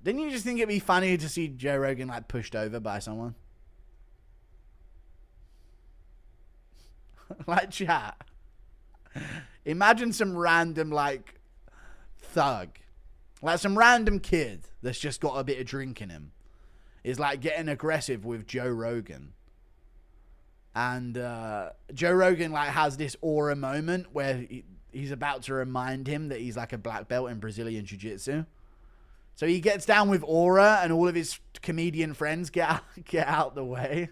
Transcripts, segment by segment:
Didn't you just think it'd be funny to see Joe Rogan like pushed over by someone? Like, chat. Imagine some random like thug, like some random kid that's just got a bit of drink in him, is like getting aggressive with Joe Rogan. And Joe Rogan like has this aura moment where he's about to remind him that he's like a black belt in Brazilian Jiu-Jitsu. So he gets down with aura and all of his comedian friends get out the way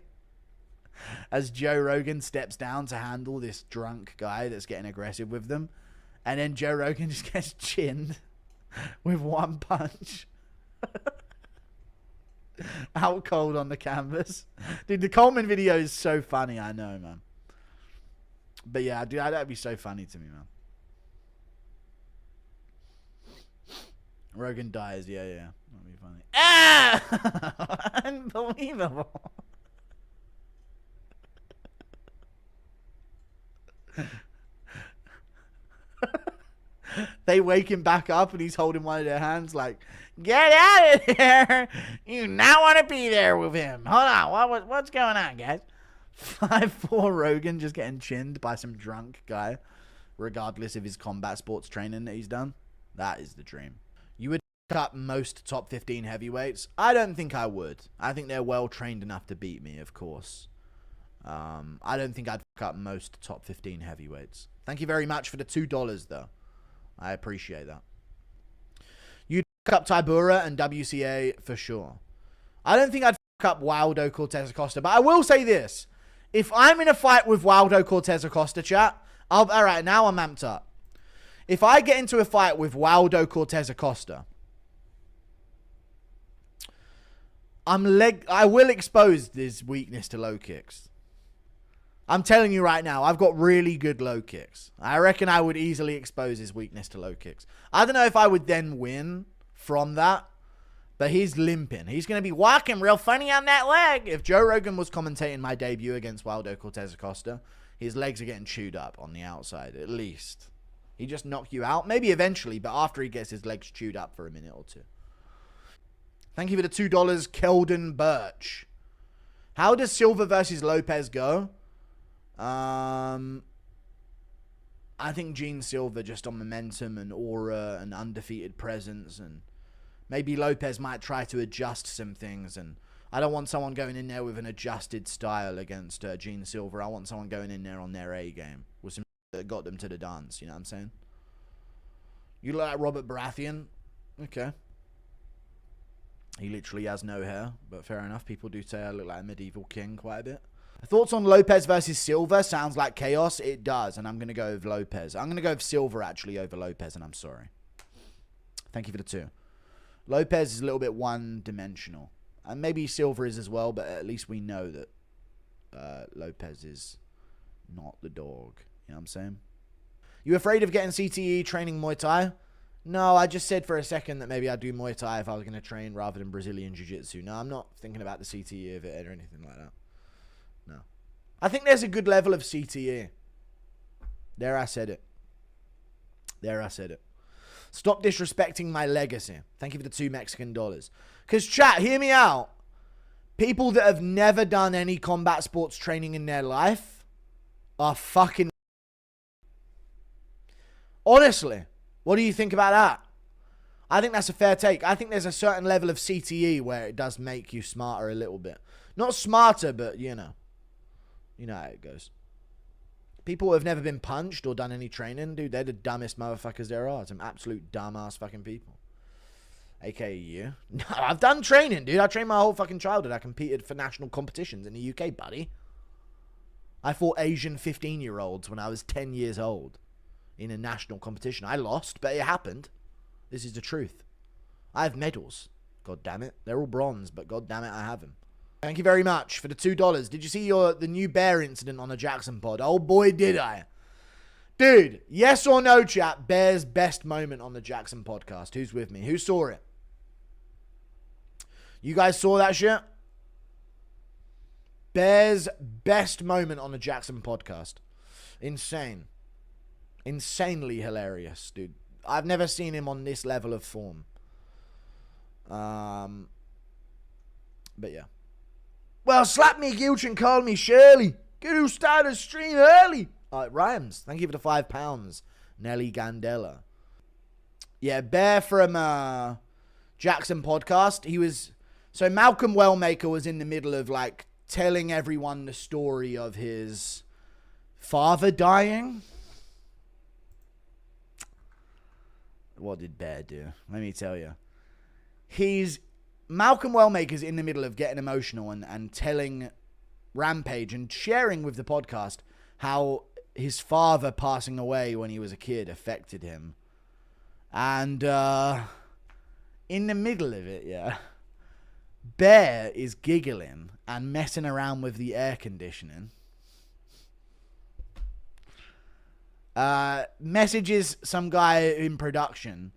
as Joe Rogan steps down to handle this drunk guy that's getting aggressive with them. And then Joe Rogan just gets chinned with one punch. Out cold on the canvas. Dude, the Coleman video is so funny, I know, man. But yeah, dude, that'd be so funny to me, man. Rogan dies, yeah. That'd be funny. Ah! Unbelievable. They wake him back up and he's holding one of their hands like, get out of there. You not want to be there with him. Hold on. What's going on, guys? 5'4" Rogan just getting chinned by some drunk guy, regardless of his combat sports training that he's done. That is the dream. You would cut most top 15 heavyweights? I don't think I would. I think they're well trained enough to beat me, of course. I don't think I'd cut most top 15 heavyweights. Thank you very much for the $2, though. I appreciate that. You'd fuck up Tybura and WCA for sure. I don't think I'd fuck up Waldo Cortez Acosta, but I will say this. If I'm in a fight with Waldo Cortez Acosta, chat, alright, now I'm amped up. If I get into a fight with Waldo Cortez Acosta, I will expose this weakness to low kicks. I'm telling you right now, I've got really good low kicks. I reckon I would easily expose his weakness to low kicks. I don't know if I would then win from that, but he's limping. He's going to be walking real funny on that leg. If Joe Rogan was commentating my debut against Waldo Cortez Acosta, his legs are getting chewed up on the outside, at least. He just knock you out. Maybe eventually, but after he gets his legs chewed up for a minute or two. Thank you for the $2, Keldon Birch. How does Silva versus Lopez go? I think Gene Silva just on momentum and aura and undefeated presence, and maybe Lopez might try to adjust some things, and I don't want someone going in there with an adjusted style against Gene Silva. I want someone going in there on their A game with some that got them to the dance, you know what I'm saying? You look like Robert Baratheon. Okay. He literally has no hair, but fair enough. People do say I look like a medieval king quite a bit. Thoughts on Lopez versus Silva? Sounds like chaos. It does, and I'm going to go with Lopez. I'm going to go with Silva, actually, over Lopez, and I'm sorry. Thank you for the 2. Lopez is a little bit one-dimensional. And maybe Silva is as well, but at least we know that Lopez is not the dog. You know what I'm saying? You afraid of getting CTE training Muay Thai? No, I just said for a second that maybe I'd do Muay Thai if I was going to train rather than Brazilian Jiu-Jitsu. No, I'm not thinking about the CTE of it or anything like that. No. I think there's a good level of CTE. There, I said it. There, I said it. Stop disrespecting my legacy. Thank you for the $2 Mexican. Because, chat, hear me out. People that have never done any combat sports training in their life are fucking... Honestly, what do you think about that? I think that's a fair take. I think there's a certain level of CTE where it does make you smarter a little bit. Not smarter, but, you know. You know how it goes. People who have never been punched or done any training, dude, they're the dumbest motherfuckers there are. Some absolute dumbass fucking people. AKA you. No, I've done training, dude. I trained my whole fucking childhood. I competed for national competitions in the UK, buddy. I fought Asian 15-year-olds when I was 10 years old in a national competition. I lost, but it happened. This is the truth. I have medals. God damn it. They're all bronze, but god damn it, I have them. Thank you very much for the $2. Did you see the new bear incident on the Jackson pod? Oh boy, did I. Dude, yes or no, chat? Bear's best moment on the Jackson podcast. Who's with me? Who saw it? You guys saw that shit? Bear's best moment on the Jackson podcast. Insane. Insanely hilarious, dude. I've never seen him on this level of form. But yeah. Well, slap me, Gilch, and call me Shirley. Get who started stream early. It rhymes. Thank you for the £5, Nelly Gandela. Yeah, Bear from Jackson podcast. So Malcolm Wellmaker was in the middle of like telling everyone the story of his father dying. What did Bear do? Let me tell you. Malcolm Wellmaker's in the middle of getting emotional and telling Rampage and sharing with the podcast how his father passing away when he was a kid affected him. And in the middle of it, yeah, Bear is giggling and messing around with the air conditioning. Messages some guy in production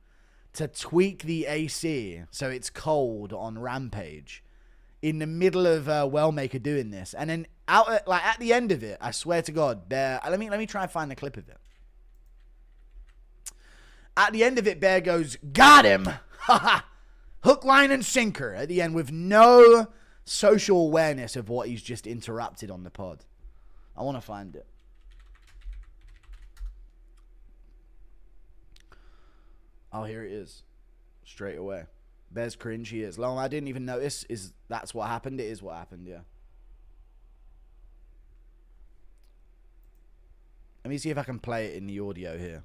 to tweak the AC so it's cold on Rampage in the middle of Wellmaker doing this. And then at the end of it, I swear to God, Bear, let me try and find the clip of it. At the end of it, Bear goes, got him! Hook, line, and sinker at the end with no social awareness of what he's just interrupted on the pod. I want to find it. Oh, here it is. Straight away. Bear's cringe, he is. Long, I didn't even notice. That's what happened? It is what happened, yeah. Let me see if I can play it in the audio here.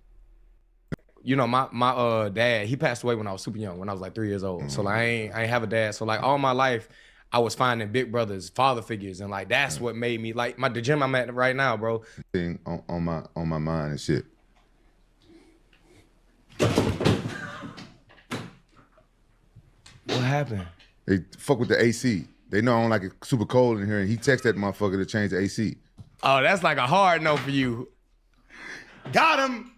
You know, my dad, he passed away when I was super young, when I was like 3 years old. So like I ain't have a dad. So like all my life, I was finding big brothers, father figures, and like that's what made me like the gym I'm at right now, bro. Thing on my mind and shit. What happened? They fuck with the AC. They know I don't like it super cold in here, and he texted that motherfucker to change the AC. Oh, that's like a hard no for you. Got him.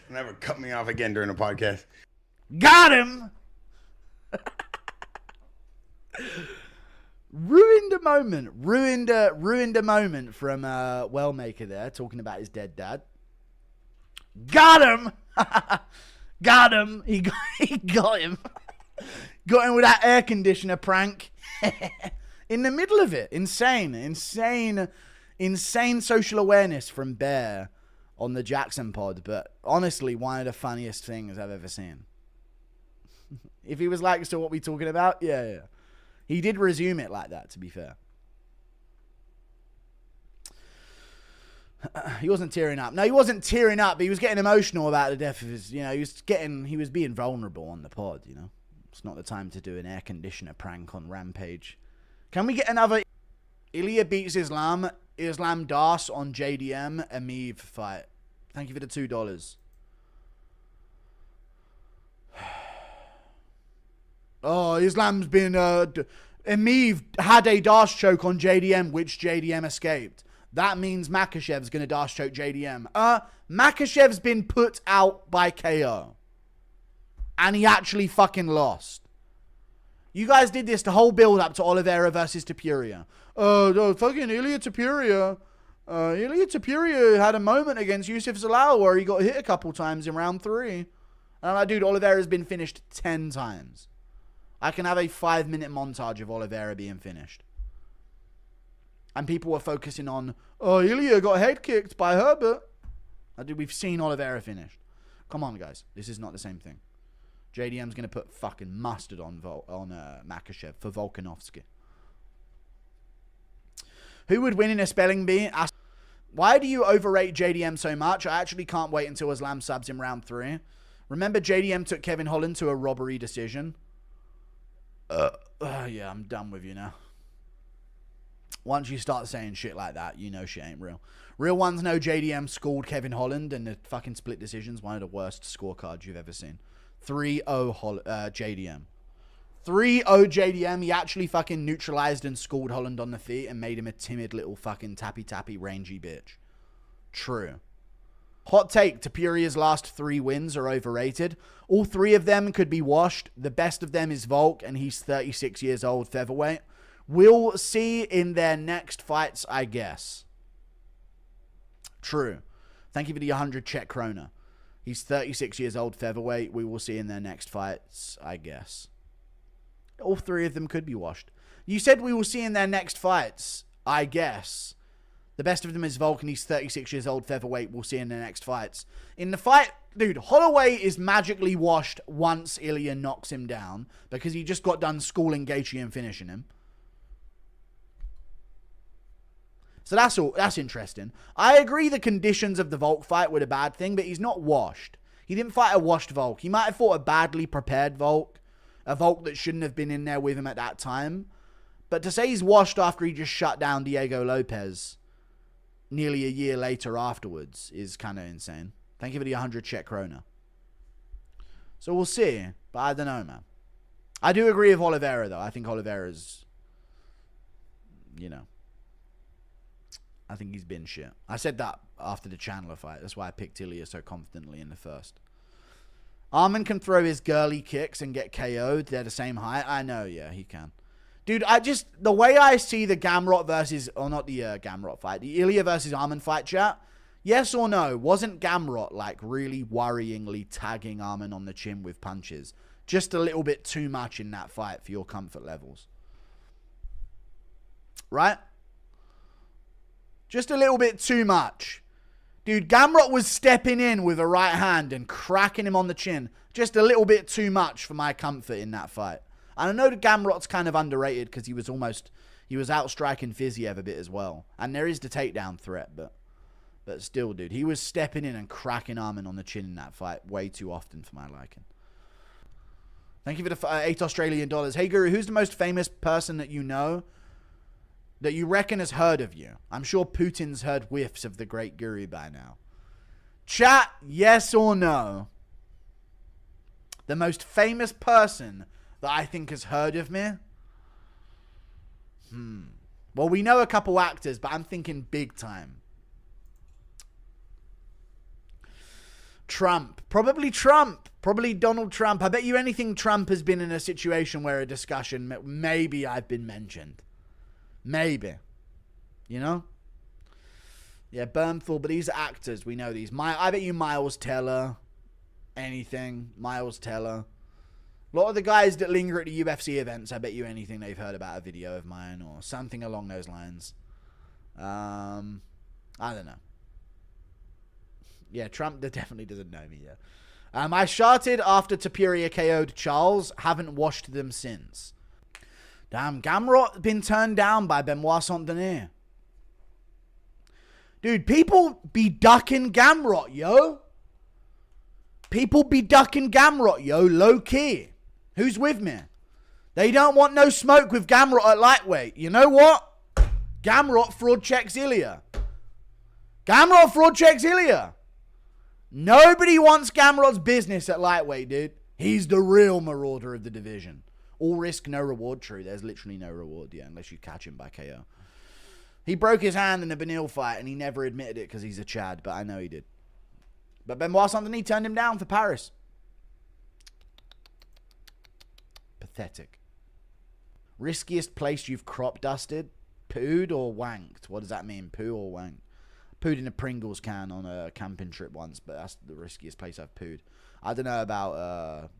Never cut me off again during the podcast. Got him! Ruined a moment. Ruined a moment from Wellmaker there, talking about his dead dad. Got him! Got him! He got him. Got him with that air conditioner prank. In the middle of it. Insane social awareness from Bear on the Jackson pod, but honestly, one of the funniest things I've ever seen. If he was like, so what we talking about? Yeah. He did resume it like that, to be fair. He wasn't tearing up. No, he wasn't tearing up, but he was getting emotional about the death of his, he was being vulnerable on the pod, It's not the time to do an air conditioner prank on Rampage. Can we get another Ilya beats Islam Das on JDM Ameev fight? Thank you for the $2. Oh, Islam's been Ameev had a Das choke on JDM, which JDM escaped. That means Makashev's gonna Das choke JDM. Makashev's been put out by KO. And he actually fucking lost. You guys did this the whole build up to Oliveira versus Topuria. Fucking Ilya Topuria. Ilya Topuria had a moment against Yusuf Zalal where he got hit a couple times in round 3. And I'm like, dude, Oliveira's been finished 10 times. I can have a 5-minute montage of Oliveira being finished. And people were focusing on, Ilya got head kicked by Herbert. Dude, we've seen Oliveira finished. Come on, guys. This is not the same thing. JDM's going to put fucking mustard on Makashev for Volkanovski. Who would win in a spelling bee? Why do you overrate JDM so much? I actually can't wait until Islam subs in round 3. Remember JDM took Kevin Holland to a robbery decision? Yeah, I'm done with you now. Once you start saying shit like that, you know shit ain't real. Real ones know JDM schooled Kevin Holland, and the fucking split decision's one of the worst scorecards you've ever seen. 3-0 JDM. 3-0 JDM. He actually fucking neutralized and schooled Holland on the feet and made him a timid little fucking tappy rangy bitch. True. Hot take, Topuria's last 3 wins are overrated. All 3 of them could be washed. The best of them is Volk, and he's 36 years old, featherweight. We'll see in their next fights, I guess. True. Thank you for the 100 Czech krona. He's 36 years old, featherweight. We will see in their next fights, I guess. All three of them could be washed. You said we will see in their next fights, I guess. The best of them is Volk, and he's 36 years old, featherweight. We'll see in their next fights. In the fight, dude, Holloway is magically washed once Ilya knocks him down because he just got done schooling Gaethje and finishing him. So that's all. That's interesting. I agree the conditions of the Volk fight were a bad thing, but he's not washed. He didn't fight a washed Volk. He might have fought a badly prepared Volk, a Volk that shouldn't have been in there with him at that time. But to say he's washed after he just shut down Diego Lopez nearly a year later afterwards is kind of insane. Thank you for the 100 Czech krona. So we'll see, but I don't know, man. I do agree with Oliveira, though. I think Oliveira's, you know, I think he's been shit. I said that after the Chandler fight. That's why I picked Ilya so confidently in the first. Arman can throw his girly kicks and get KO'd. They're the same height. I know, yeah, he can. Dude, the way I see the Gamrot versus, or not the Gamrot fight, the Ilya versus Arman fight, chat, yes or no, wasn't Gamrot like really worryingly tagging Arman on the chin with punches? Just a little bit too much in that fight for your comfort levels. Right? Just a little bit too much. Dude, Gamrot was stepping in with a right hand and cracking him on the chin. Just a little bit too much for my comfort in that fight. And I know that Gamrot's kind of underrated because he was outstriking Fiziev a bit as well. And there is the takedown threat, but still, dude, he was stepping in and cracking Arman on the chin in that fight way too often for my liking. Thank you for the 8 Australian dollars. Hey, Guru, who's the most famous person that you know that you reckon has heard of you? I'm sure Putin's heard whiffs of the great Guru by now. Chat, yes or no? The most famous person that I think has heard of me? Well, we know a couple actors, but I'm thinking big time. Trump. Probably Trump. Probably Donald Trump. I bet you anything Trump has been in a situation where a discussion, maybe I've been mentioned. Maybe. You know? Yeah, Bernthal, but these are actors. We know these. I bet you Miles Teller. Anything. Miles Teller. A lot of the guys that linger at the UFC events, I bet you anything they've heard about a video of mine or something along those lines. I don't know. Yeah, Trump definitely doesn't know me yet. I shouted after Topuria KO'd Charles. Haven't washed them since. Damn, Gamrot been turned down by Benoit Saint-Denis. Dude, people be ducking Gamrot, yo. People be ducking Gamrot, yo, low key. Who's with me? They don't want no smoke with Gamrot at lightweight. You know what? Gamrot fraud checks Ilya. Gamrot fraud checks Ilya. Nobody wants Gamrot's business at lightweight, dude. He's the real marauder of the division. All risk, no reward. True, there's literally no reward, yeah, unless you catch him by KO. He broke his hand in the Benil fight, and he never admitted it because he's a Chad, but I know he did. But Benoit Saint-Denis turned him down for Paris. Pathetic. Riskiest place you've crop dusted? Pooed or wanked? What does that mean? Poo or wank? Pooed in a Pringles can on a camping trip once, but that's the riskiest place I've pooed. I don't know about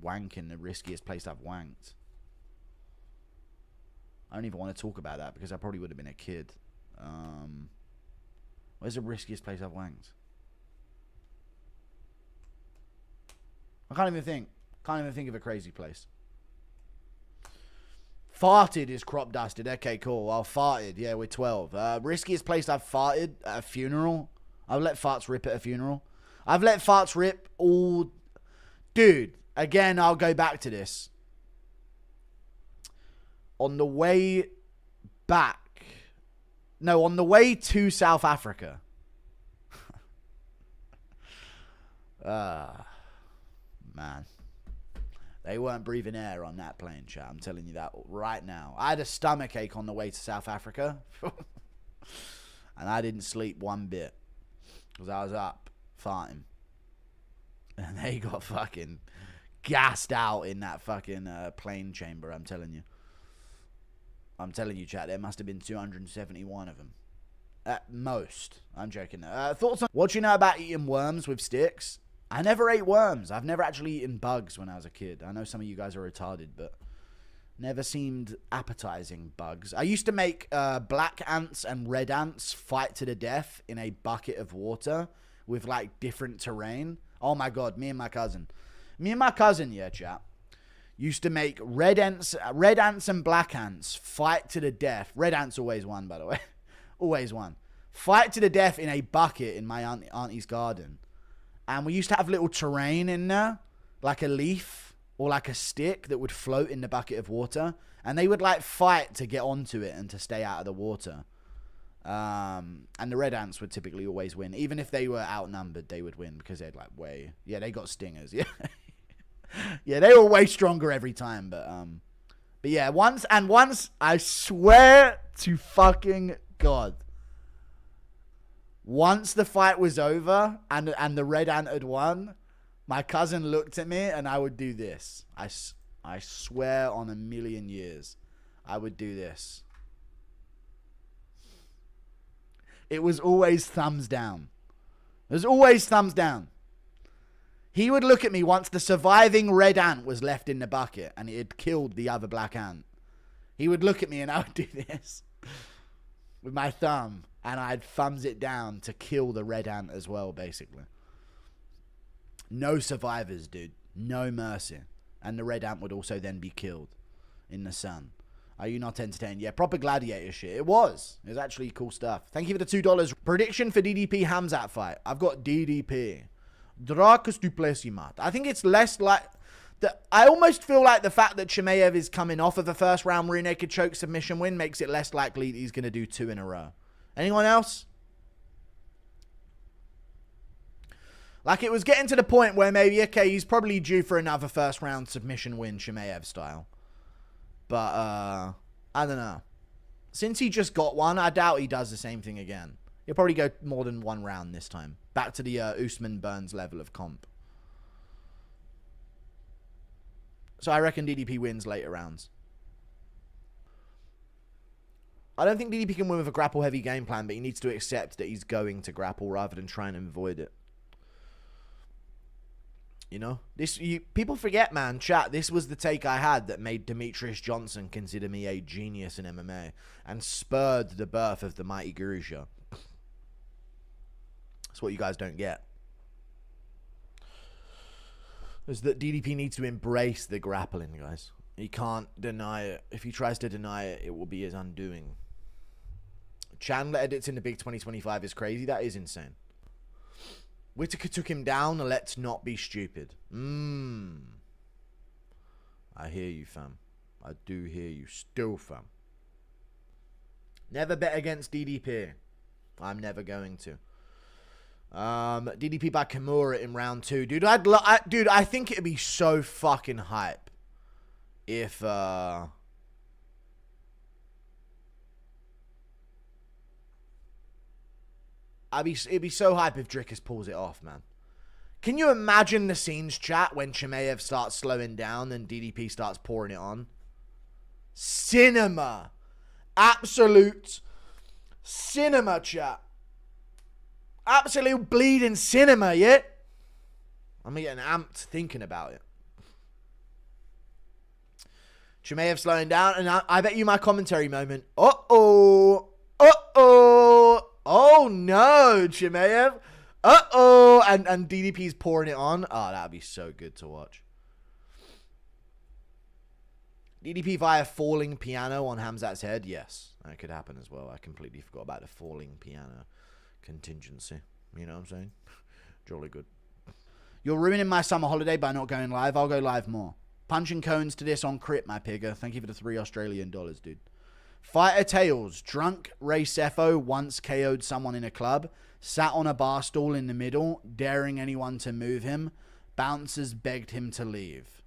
wanking, the riskiest place I've wanked. I don't even want to talk about that because I probably would have been a kid. Where's the riskiest place I've wanked? I can't even think. Can't even think of a crazy place. Farted is crop dusted. Okay, cool. Well, farted. Yeah, we're 12. Riskiest place I've farted at a funeral. I've let farts rip at a funeral. I've let farts rip all... Dude, again, I'll go back to this. On the way back... No, on the way to South Africa. Man. They weren't breathing air on that plane, chat. I'm telling you that right now. I had a stomach ache on the way to South Africa. And I didn't sleep one bit. Because I was up farting. And they got fucking gassed out in that fucking plane chamber, I'm telling you. I'm telling you, chat, there must have been 271 of them. At most. I'm joking. Thoughts on... What do you know about eating worms with sticks? I never ate worms. I've never actually eaten bugs when I was a kid. I know some of you guys are retarded, but never seemed appetizing, bugs. I used to make black ants and red ants fight to the death in a bucket of water with like different terrain. Oh my God, me and my cousin, yeah, chap, used to make red ants and black ants fight to the death. Red ants always won, by the way. Always won. Fight to the death in a bucket in my auntie's garden. And we used to have little terrain in there, like a leaf or like a stick that would float in the bucket of water. And they would like fight to get onto it and to stay out of the water. And the red ants would typically always win. Even if they were outnumbered, they would win because they'd like yeah, they got stingers. Yeah. Yeah, they were way stronger every time. But yeah, once, I swear to fucking God, once the fight was over and the red ant had won, my cousin looked at me and I would do this. I swear on a million years, I would do this. It was always thumbs down. It was always thumbs down. He would look at me once the surviving red ant was left in the bucket and it had killed the other black ant. He would look at me and I would do this with my thumb and I'd thumbs it down to kill the red ant as well, basically. No survivors, dude. No mercy. And the red ant would also then be killed in the sun. Are you not entertained? Yeah, proper gladiator shit. It was actually cool stuff. Thank you for the $2. Prediction for DDP Hamzat fight. I've got DDP. Dricus Du Plessis, Matt. I think it's less like... I almost feel like the fact that Chimaev is coming off of a first round rear naked choke submission win makes it less likely that he's going to do 2 in a row. Anyone else? Like, it was getting to the point where maybe, okay, he's probably due for another first round submission win, Chimaev style. But, I don't know. Since he just got one, I doubt he does the same thing again. He'll probably go more than 1 round this time. Back to the Usman Burns level of comp. So I reckon DDP wins later rounds. I don't think DDP can win with a grapple-heavy game plan, but he needs to accept that he's going to grapple rather than trying to avoid it. You know? People forget, man, chat, this was the take I had that made Demetrius Johnson consider me a genius in MMA and spurred the birth of the Mighty Guru Show. That's what you guys don't get. Is that DDP needs to embrace the grappling, guys. He can't deny it. If he tries to deny it, it will be his undoing. Chandler edits in the big 2025 is crazy. That is insane. Whittaker took him down. Let's not be stupid. I hear you, fam. I do hear you still, fam. Never bet against DDP. I'm never going to. DDP by Kimura in round 2. Dude, I think it'd be so fucking hype if, it'd be so hype if Dricus pulls it off, man. Can you imagine the scenes, chat, when Chimaev starts slowing down and DDP starts pouring it on? Cinema. Absolute cinema, chat. Absolute bleeding cinema, yeah? I'm getting amped thinking about it. Chimaev slowing down, and I bet you my commentary moment. Uh-oh. Uh-oh. Oh, no, Chimaev. Uh-oh. And DDP's pouring it on. Oh, that would be so good to watch. DDP via falling piano on Hamzat's head. Yes, that could happen as well. I completely forgot about the falling piano contingency. You know what I'm saying? Jolly good. You're ruining my summer holiday by not going live. I'll go live more. Punching cones to this on crit, my pigger. Thank you for the $3 Australian, dude. Fighter Tales. Drunk Ray Cepho once KO'd someone in a club. Sat on a bar stool in the middle, daring anyone to move him. Bouncers begged him to leave.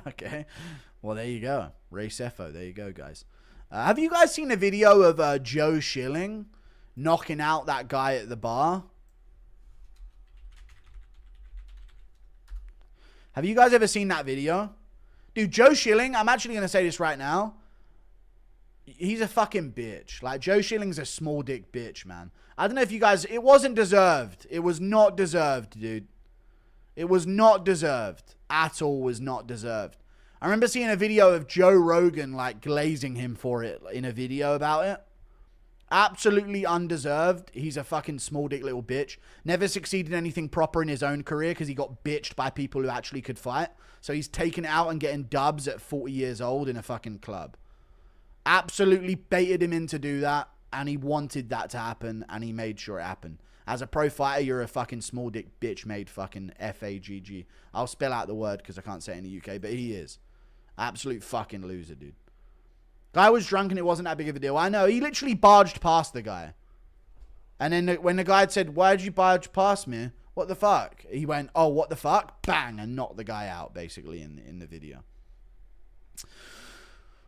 Okay. Well, there you go. Ray Cepho. There you go, guys. Have you guys seen a video of Joe Schilling knocking out that guy at the bar? Have you guys ever seen that video? Dude, Joe Schilling, I'm actually going to say this right now. He's a fucking bitch. Like, Joe Schilling's a small dick bitch, man. I don't know if you guys... It wasn't deserved. It was not deserved, dude. It was not deserved. At all was not deserved. I remember seeing a video of Joe Rogan, like, glazing him for it in a video about it. Absolutely undeserved. He's a fucking small dick little bitch. Never succeeded in anything proper in his own career because he got bitched by people who actually could fight. So he's taken it out and getting dubs at 40 years old in a fucking club. Absolutely baited him in to do that, and he wanted that to happen, and he made sure it happened. As a pro fighter, you're a fucking small dick bitch made fucking F-A-G-G. I'll spell out the word because I can't say it in the UK, but he is. Absolute fucking loser, dude. Guy was drunk and it wasn't that big of a deal. I know, he literally barged past the guy. And then when the guy had said, why did you barge past me? What the fuck? He went, oh, what the fuck? Bang, and knocked the guy out, basically, in the video.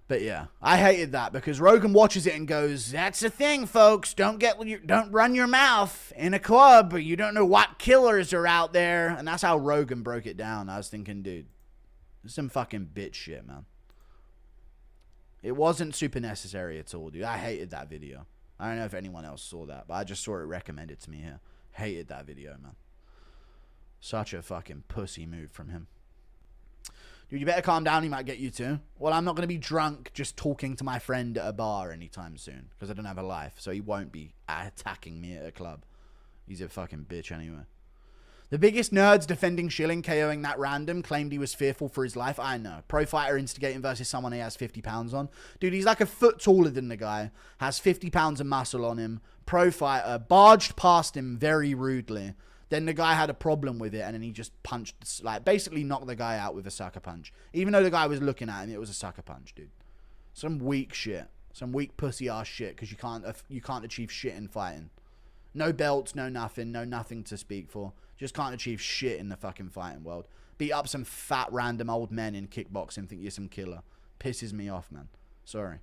But yeah, I hated that because Rogan watches it and goes, that's the thing, folks. Don't run your mouth in a club. You don't know what killers are out there. And that's how Rogan broke it down. I was thinking, dude, this is some fucking bitch shit, man. It wasn't super necessary at all, dude. I hated that video. I don't know if anyone else saw that, but I just saw it recommended to me here. Hated that video, man. Such a fucking pussy move from him. Dude, you better calm down. He might get you too. Well, I'm not going to be drunk just talking to my friend at a bar anytime soon because I don't have a life, so he won't be attacking me at a club. He's a fucking bitch anyway. The biggest nerds defending Schilling KOing that random claimed he was fearful for his life. I know. Pro fighter instigating versus someone he has 50 pounds on. Dude, he's like a foot taller than the guy. Has 50 pounds of muscle on him. Pro fighter. Barged past him very rudely. Then the guy had a problem with it and then he just punched, like basically knocked the guy out with a sucker punch. Even though the guy was looking at him, it was a sucker punch, dude. Some weak shit. Some weak pussy ass shit because you can't achieve shit in fighting. No belts, no nothing to speak for. Just can't achieve shit in the fucking fighting world. Beat up some fat random old men in kickboxing, think you're some killer. Pisses me off, man. Sorry.